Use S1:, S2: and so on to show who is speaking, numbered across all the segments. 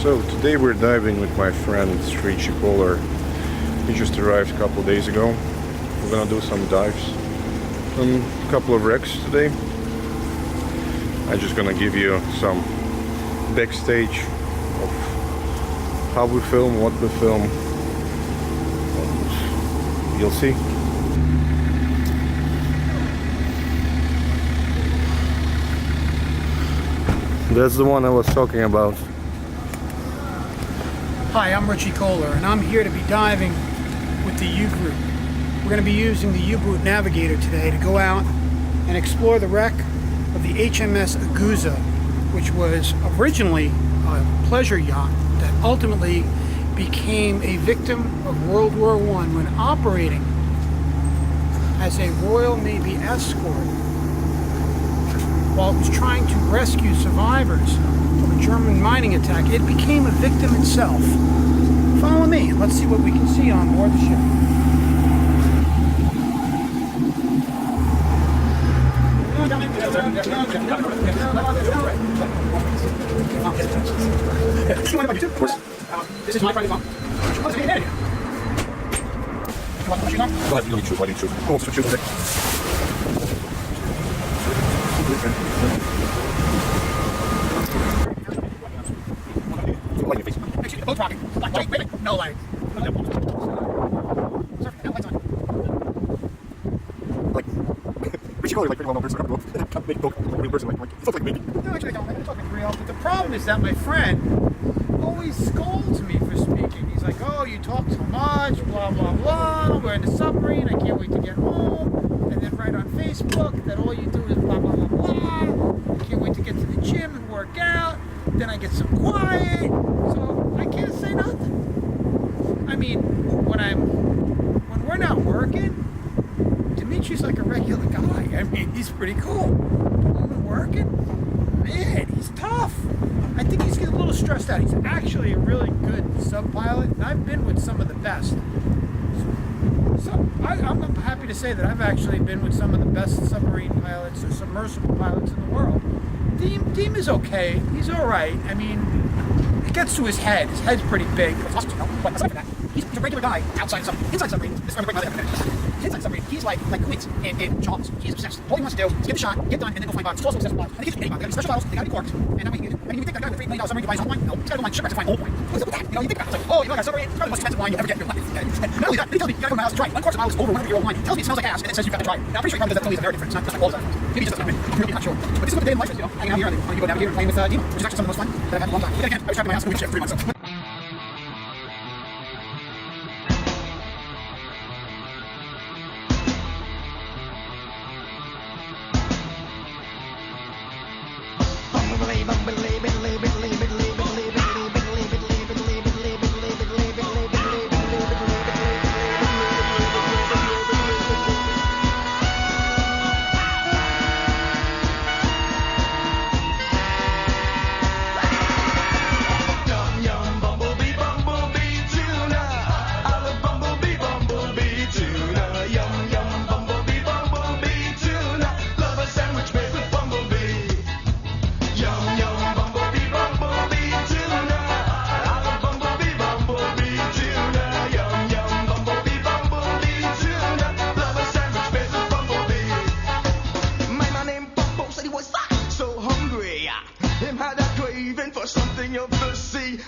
S1: So today we're diving with my friend Richie Kohler. He just arrived a couple days ago. We're gonna do some dives on a couple of wrecks today. I'm just gonna give you some backstage of how we film, what we film. You'll see. That's the one I was talking about.
S2: Hi, I'm Richie Kohler, and I'm here to be diving with the U Group. We're going to be using the U-Boot Navigator today to go out and explore the wreck of the HMS Aguza, which was originally a pleasure yacht that ultimately became a victim of World War I when operating as a Royal Navy escort while it was trying to rescue survivors of a German mining attack. It became a victim itself. Follow me and let's see what we can see on board the ship. This is my private phone. What's the name? You want the machine on? Go ahead, you need to choose. Why do you choose? Oh, so choose it. Both rocking. Wait. No light. Lights on. Like, Richie Kohler, like, pretty well known person. Real person, like, it's like me. No, actually, I don't. I'm talking real. But the problem is that my friend always scolds me for speaking. He's like, oh, you talk too much, blah, blah, blah. We're in the submarine. I can't wait to get home. And then write on Facebook that all you do is blah, blah, blah, blah. I can't wait to get to the gym and work out. Then I get so quiet. So I can't say nothing. I mean, when we're not working, Dimitri's like a regular guy. I mean, he's pretty cool. But when we're working, man, he's tough. I think he's getting a little stressed out. He's actually a really good sub-pilot, and I've been with some of the best. So I'm happy to say that I've actually been with some of the best submarine pilots or submersible pilots in the world. Deem is okay. He's all right. I mean, it gets to his head. His head's pretty big. But aside from that, he's a regular guy outside submarine. Inside submarine, inside submarine, he's like Quint in Jaws. He's obsessed. All he wants to do is get the shot, get done, and then go find bottles. He's also obsessed with bottles. And he keeps getting bottles. They gotta be special bottles. They gotta be corked. And then you think that guy with $3 million submarine can buy his own wine? No, he's gotta go mine shipwrecks to find old wine. What's up with that? You know, you think about it. It's like, oh, you know, I got a submarine. It's probably the most expensive wine you'll ever get in your life. Not only that, then he tells me you gotta go to my house and try it. 1 quart of miles is over 100-year-old wine. He tells me it smells like ass, and it says you've got to try it. Now, I'm pretty sure he probably does that totally very different. It's not just like all the time. Maybe he just doesn't. I'm really not sure. But this is what the day in life is, you know, hanging out here on the navigator and playing with Dima, which is actually some of the most fun that I've had in a long time. But again, I was trapped in my house for 3 months. So.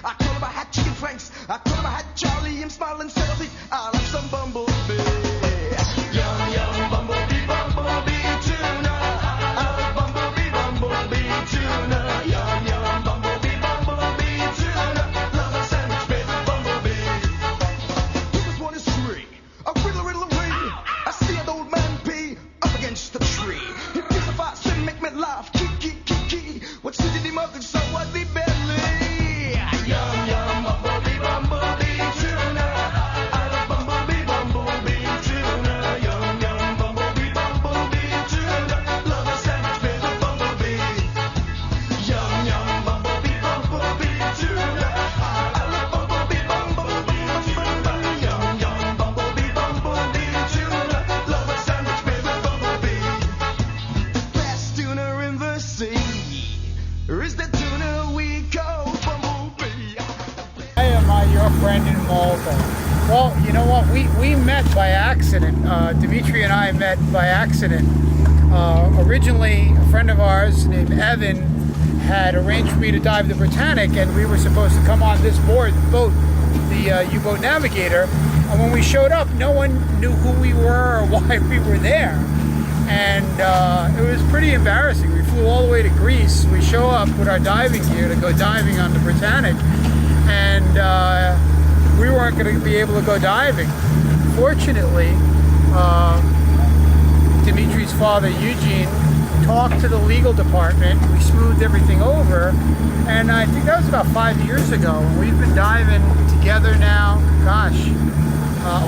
S3: I told him I had chicken franks. I told him I had Charlie. I'm smiling, said I'll have some bumblebee. Yum, yum, bumblebee, bumblebee, tuna. I love bumblebee, bumblebee, tuna. Yum, yum, bumblebee, bumblebee, tuna. Love a sandwich made with bumblebee. He was 1 is 3. A riddle, riddle, ring. I see an old man pee up against the tree. He feels the fast and make me laugh. Kiki, kiki. What's in the mug and so what the belly? Yum, yum, bumblebee, bumblebee, tuna. I love bumblebee.
S2: friend in Malta. Well, you know what? We met by accident. Dimitri and I met by accident. Originally, a friend of ours named Evan had arranged for me to dive the Britannic, and we were supposed to come on this boat, the U-boat Navigator. And when we showed up, no one knew who we were or why we were there. And it was pretty embarrassing. We flew all the way to Greece. We show up with our diving gear to go diving on the Britannic, and we weren't going to be able to go diving. Fortunately, Dimitri's father, Eugene, talked to the legal department. We smoothed everything over, and I think that was about 5 years ago. We've been diving together now, gosh,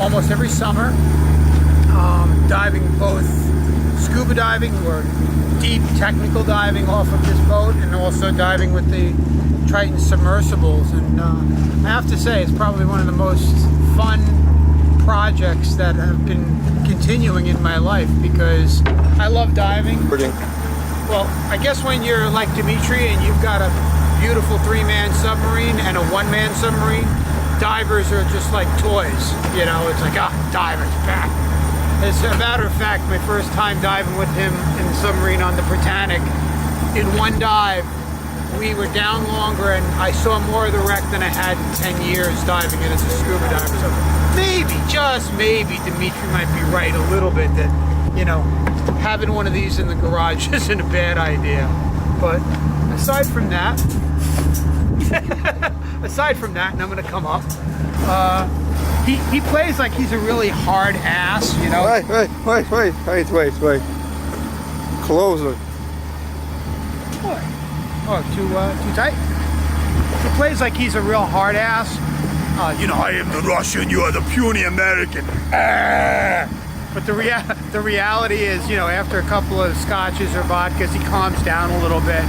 S2: almost every summer, diving both scuba diving or deep technical diving off of this boat, and also diving with the Triton submersibles. And I have to say, it's probably one of the most fun projects that have been continuing in my life, because I love diving. Well, I guess when you're like Dimitri and you've got a beautiful 3-man submarine and a 1-man submarine, divers are just like toys. You know, it's like, divers, back. As a matter of fact, my first time diving with him in the submarine on the Britannic, in one dive, we were down longer and I saw more of the wreck than I had in 10 years diving it as a scuba diver. So maybe, just maybe, Dimitri might be right a little bit that, you know, having one of these in the garage isn't a bad idea. But aside from that, and I'm going to come up, he plays like he's a really hard ass, you know.
S1: Wait. Closer.
S2: What? Oh, too tight? He plays like he's a real hard ass. You know, I am the Russian, you are the puny American. But the reality is, you know, after a couple of scotches or vodkas, he calms down a little bit,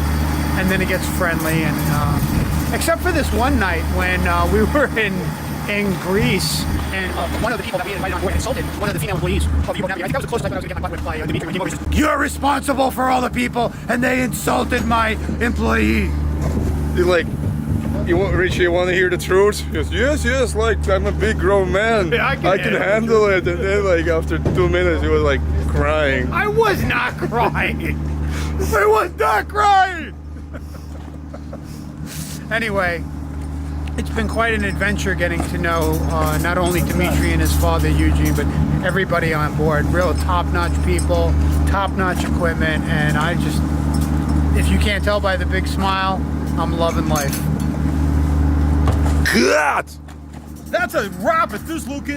S2: and then he gets friendly. And except for this one night when we were in Greece, and one of the people that we invited on board insulted one of the female employees of the U-boat Navigator. I think that was the closest I was going to get my butt with by Dimitri when he came over. He says, "You're responsible for all the people, and they insulted my employee."
S1: He's like, Richie, you want to hear the truth? He goes, yes, like, I'm a big grown man.
S2: Yeah, I can
S1: handle it. And then, like, after 2 minutes, he was, like, crying.
S2: I was not crying. I was not crying. Anyway, it's been quite an adventure getting to know not only Dimitri and his father, Eugene, but everybody on board. Real top-notch people, top-notch equipment, and I just, if you can't tell by the big smile, I'm loving life.
S1: God!
S2: That's a wrap at this location.